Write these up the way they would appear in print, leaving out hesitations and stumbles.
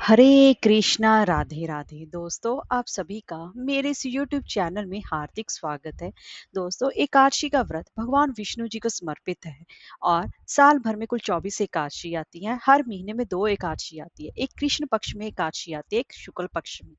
हरे कृष्णा राधे राधे दोस्तों, आप सभी का मेरे इस यूट्यूब चैनल में हार्दिक स्वागत है। दोस्तों, एकादशी का व्रत भगवान विष्णु जी को समर्पित है और साल भर में कुल 24 एकादशी आती हैं। हर महीने में 2 एकादशी आती है, एक कृष्ण पक्ष में एकादशी आती है, एक शुक्ल पक्ष में।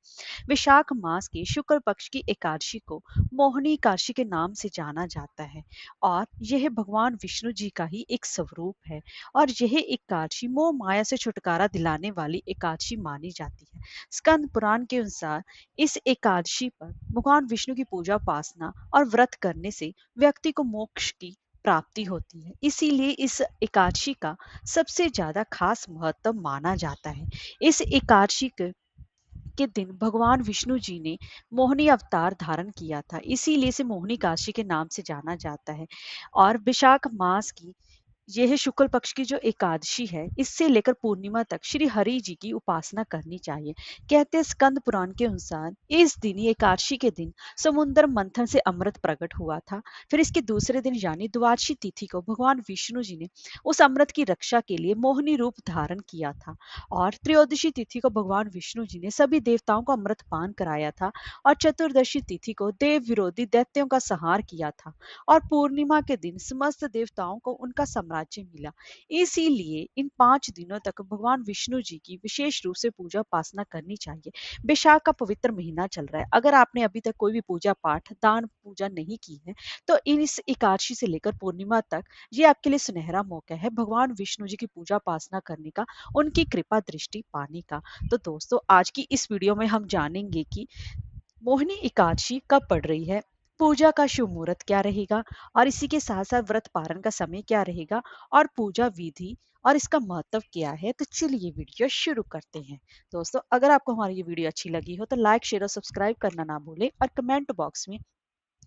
विशाख मास की शुक्ल पक्ष की एकादशी को मोहिनी एकादशी के नाम से जाना जाता है और यह भगवान विष्णु जी का ही एक स्वरूप है। और यह एकादशी मोह माया से छुटकारा दिलाने वाली एकादशी मानी जाती है। स्कंद पुराण के अनुसार इस एकादशी पर भगवान विष्णु की पूजा उपासना और व्रत करने से व्यक्ति को मोक्ष की प्राप्ति होती है। इसीलिए इस एकादशी का सबसे ज्यादा खास महत्व माना जाता है। इस एकादशी के दिन भगवान विष्णु जी ने मोहिनी अवतार धारण किया था, इसीलिए इसे मोहिनी एकादशी के नाम से जाना जाता है। और विशाख मास की यह शुक्ल पक्ष की जो एकादशी है, इससे लेकर पूर्णिमा तक श्री हरि जी की उपासना करनी चाहिए। कहते हैं स्कंद पुराण के अनुसार इस दिन ही एकादशी के दिन समुद्र मंथन से अमृत प्रकट हुआ था। फिर इसके दूसरे दिन यानी द्वादशी तिथि को भगवान विष्णु जी ने उस अमृत की रक्षा के लिए मोहिनी रूप धारण किया था। और त्रयोदशी तिथि को भगवान विष्णु जी ने सभी देवताओं को अमृत पान कराया था। और चतुर्दशी तिथि को देव विरोधी दैत्यों का संहार किया था। और पूर्णिमा के दिन समस्त देवताओं को उनका साम्राज्य मिला। इसीलिए इन 5 दिनों तक भगवान विष्णु जी की विशेष रूप से पूजा उपासना करनी चाहिए। वैशाख का पवित्र महीना चल रहा है, अगर आपने अभी तक कोई भी पूजा पाठ दान पूजा नहीं की है तो इस एकादशी से लेकर पूर्णिमा तक ये आपके लिए सुनहरा मौका है भगवान विष्णु जी की पूजा उपासना करने का, उनकी कृपा दृष्टि पाने का। तो दोस्तों, आज की इस वीडियो में हम जानेंगे कि मोहिनी एकादशी कब पड़ रही है, पूजा का शुभ मुहूर्त क्या रहेगा, और इसी के साथ साथ व्रत पारण का समय क्या रहेगा, और पूजा विधि और इसका महत्व क्या है। तो चलिए वीडियो शुरू करते हैं। दोस्तों, अगर आपको हमारी ये वीडियो अच्छी लगी हो तो लाइक शेयर और सब्सक्राइब करना ना भूलें और कमेंट बॉक्स में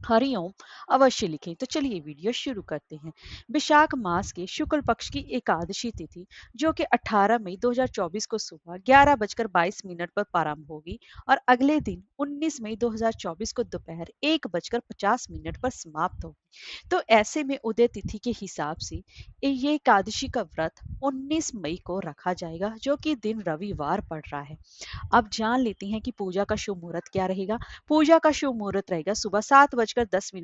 हरिओम अवश्य लिखें। तो चलिए वीडियो शुरू करते हैं। विशाख मास के शुक्ल पक्ष की एकादशी तिथि जो कि 18 मई 2024 को सुबह 11:22 पर प्रारंभ होगी और अगले दिन 19 मई 2024 को दोपहर 1:50 पर समाप्त होगी। तो ऐसे में उदय तिथि के हिसाब से ये एकादशी का व्रत 19 मई को रखा जाएगा, जो कि दिन रविवार पड़ रहा है। अब जान लेते हैं कि पूजा का शुभ मुहूर्त क्या रहेगा। पूजा का शुभ मुहूर्त रहेगा सुबह 7:10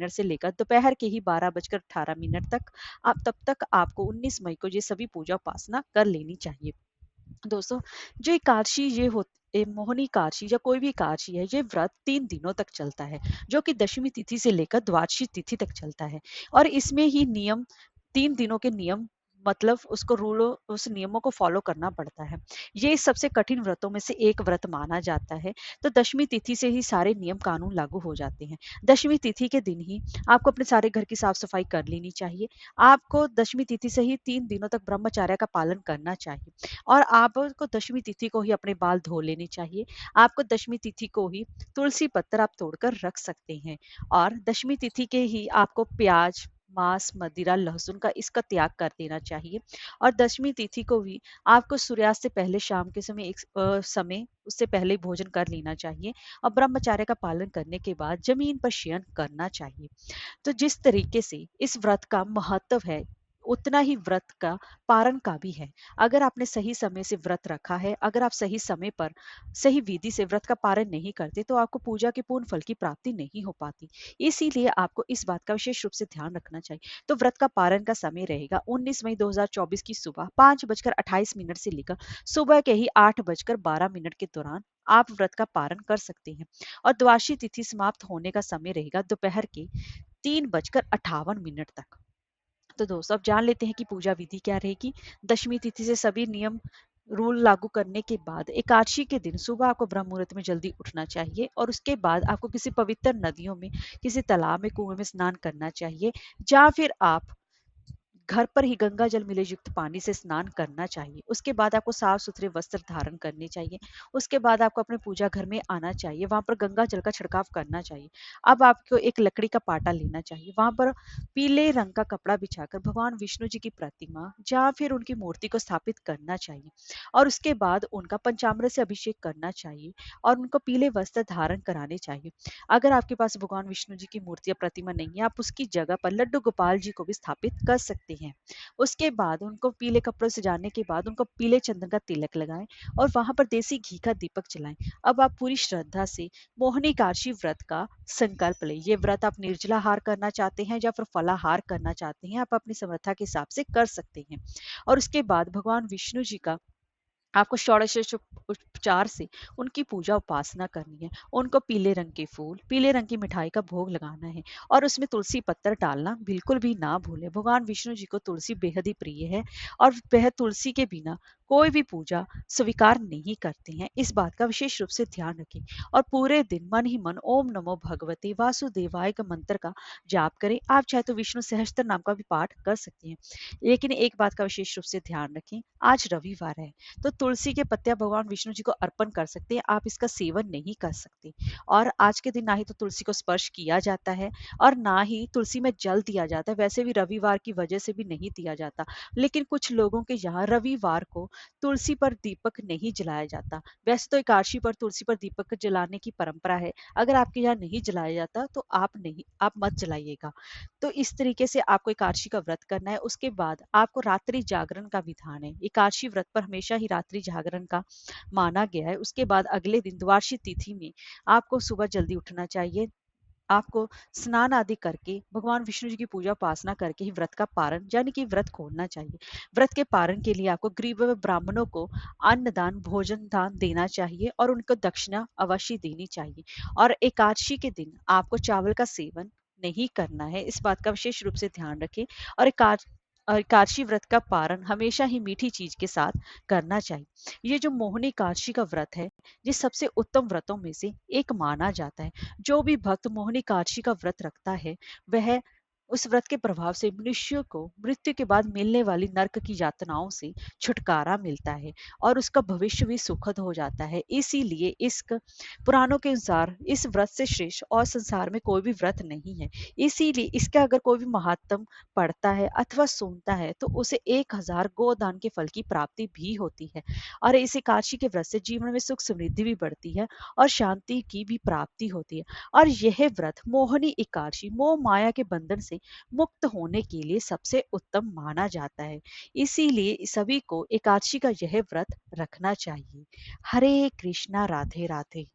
से लेकर दोपहर के ही 12:18 तक। आप तब तक आपको 19 मई को ये सभी पूजा उपासना कर लेनी चाहिए। दोस्तों, जो एकादशी ये मोहिनी एकादशी या कोई भी एकादशी है, ये व्रत 3 दिनों तक चलता है, जो कि दशमी तिथि से लेकर द्वादशी तिथि तक चलता है। और इसमें ही नियम 3 दिनों के नियम, मतलब उसको रूलों उस नियमों को फॉलो करना पड़ता है। ये सबसे कठिन व्रतों में से एक व्रत माना जाता है। तो दशमी तिथि से ही सारे नियम कानून लागू हो जाते हैं। दशमी तिथि के दिन ही आपको अपने सारे घर की साफ सफाई कर लेनी चाहिए। आपको दशमी तिथि से ही 3 दिनों तक ब्रह्मचर्य का पालन करना चाहिए। और आपको दशमी तिथि को ही अपने बाल धो लेने चाहिए। आपको दशमी तिथि को ही तुलसी पत्तर आप तोड़कर रख सकते हैं। और दशमी तिथि के ही आपको प्याज, मांस, मदिरा, लहसुन का इसका त्याग कर देना चाहिए। और दशमी तिथि को भी आपको सूर्यास्त से पहले शाम के समय समय उससे पहले भोजन कर लेना चाहिए। और ब्रह्मचर्य का पालन करने के बाद जमीन पर शयन करना चाहिए। तो जिस तरीके से इस व्रत का महत्व है, उतना ही व्रत का पारण का भी है। अगर आपने सही समय से व्रत रखा है, अगर आप सही समय पर सही विधि से व्रत का पारण नहीं करते तो आपको पूजा के पूर्ण फल की प्राप्ति नहीं हो पाती। इसीलिए आपको इस बात का विशेष रूप से ध्यान रखना चाहिए। तो व्रत का पारण का समय रहेगा 19 मई 2024 की सुबह 5:28 से लेकर सुबह के ही 8:12 के दौरान आप व्रत का पारण कर सकते हैं। और द्वादशी तिथि समाप्त होने का समय रहेगा दोपहर के 3:58 तक। तो दोस्तों, अब जान लेते हैं कि पूजा विधि क्या रहेगी। दशमी तिथि से सभी नियम रूल लागू करने के बाद एकादशी के दिन सुबह आपको ब्रह्म मुहूर्त में जल्दी उठना चाहिए और उसके बाद आपको किसी पवित्र नदियों में, किसी तालाब में, कुएं में स्नान करना चाहिए। या फिर आप घर पर ही गंगा जल मिले युक्त पानी से स्नान करना चाहिए। उसके बाद आपको साफ सुथरे वस्त्र धारण करने चाहिए। उसके बाद आपको अपने पूजा घर में आना चाहिए, वहां पर गंगा जल का छिड़काव करना चाहिए। अब आपको एक लकड़ी का पाटा लेना चाहिए, वहां पर पीले रंग का कपड़ा बिछाकर भगवान विष्णु जी की प्रतिमा या फिर उनकी मूर्ति को स्थापित करना चाहिए। और उसके बाद उनका पंचामृत से अभिषेक करना चाहिए और उनको पीले वस्त्र धारण कराने चाहिए। अगर आपके पास भगवान विष्णु जी की मूर्ति या प्रतिमा नहीं है, आप उसकी जगह पर लड्डू गोपाल जी को भी स्थापित कर सकते हैं। उसके बाद उनको पीले कपड़ों से सजाने के बाद उनको पीले चंदन का तिलक लगाएँ और वहाँ पर देसी घी का दीपक जलाएँ। अब आप पूरी श्रद्धा से मोहिनी एकादशी व्रत का संकल्प लें। ये व्रत आप निर्जला आहार करना चाहते हैं या फिर फलाहार करना चाहते हैं, आप अपनी समर्था के हिसाब से कर सकते हैं। और उसके बाद भगवान विष्णु जी का आपको उपचार से उनकी पूजा उपासना करनी है। उनको पीले रंग के फूल, पीले रंग की मिठाई का भोग लगाना है और उसमें तुलसी पत्तर डालना बिल्कुल भी ना भूलें। भगवान विष्णु जी को तुलसी बेहद ही प्रिय है और वह तुलसी के बिना कोई भी पूजा स्वीकार नहीं करते हैं। इस बात का विशेष रूप से ध्यान रखें और पूरे दिन मन ही मन ओम नमो भगवते वासुदेवाय का मंत्र का जाप करें। आप चाहे तो विष्णु सहस्त्र नाम का भी पाठ कर सकते हैं। लेकिन एक बात का विशेष रूप से ध्यान रखें, आज रविवार है तो तुलसी के पत्ते आप भगवान विष्णु जी को अर्पण कर सकते हैं, आप इसका सेवन नहीं कर सकते। और आज के दिन ना ही तो तुलसी को स्पर्श किया जाता है और ना ही तुलसी में जल दिया जाता है। वैसे भी रविवार की वजह से भी नहीं दिया जाता। लेकिन कुछ लोगों के यहाँ रविवार को तुलसी पर दीपक नहीं जलाया जाता। वैसे तो एकादशी पर तुलसी पर दीपक जलाने की परंपरा है। अगर आपके यहाँ नहीं जलाया जाता तो आप मत जलाइएगा। तो इस तरीके से आपको एकादशी का व्रत करना है। उसके बाद आपको रात्रि जागरण का विधान है। एकादशी व्रत पर हमेशा ही रात्रि जागरण का माना गया है। उसके बाद अगले दिन द्वादशी तिथि में आपको सुबह जल्दी उठना चाहिए। आपको स्नान आदि करके भगवान विष्णु जी की पूजा उपासना करके ही व्रत का पारण यानी कि व्रत खोलना चाहिए। व्रत के पारण के लिए आपको गरीब व ब्राह्मणों को अन्न दान भोजन दान देना चाहिए और उनको दक्षिणा अवश्य देनी चाहिए। और एकादशी के दिन आपको चावल का सेवन नहीं करना है, इस बात का विशेष रूप से ध्यान रखें। और एकादशी व्रत का पारण हमेशा ही मीठी चीज के साथ करना चाहिए। ये जो मोहिनी एकादशी का व्रत है, ये सबसे उत्तम व्रतों में से एक माना जाता है। जो भी भक्त मोहिनी एकादशी का व्रत रखता है, वह उस व्रत के प्रभाव से मनुष्य को मृत्यु के बाद मिलने वाली नरक की यातनाओं से छुटकारा मिलता है और उसका भविष्य भी सुखद हो जाता है। इसीलिए इस पुराणों के अनुसार इस व्रत से श्रेष्ठ और संसार में कोई भी व्रत नहीं है। इसीलिए इसका अगर कोई भी महात्म पढ़ता है अथवा सुनता है तो उसे 1000 गोदान के फल की प्राप्ति भी होती है। और इस एकादशी के व्रत से जीवन में सुख समृद्धि भी बढ़ती है और शांति की भी प्राप्ति होती है। और यह व्रत मोहिनी एकादशी मोह माया के बंधन से मुक्त होने के लिए सबसे उत्तम माना जाता है। इसीलिए सभी को एकादशी का यह व्रत रखना चाहिए। हरे कृष्णा, राधे राधे।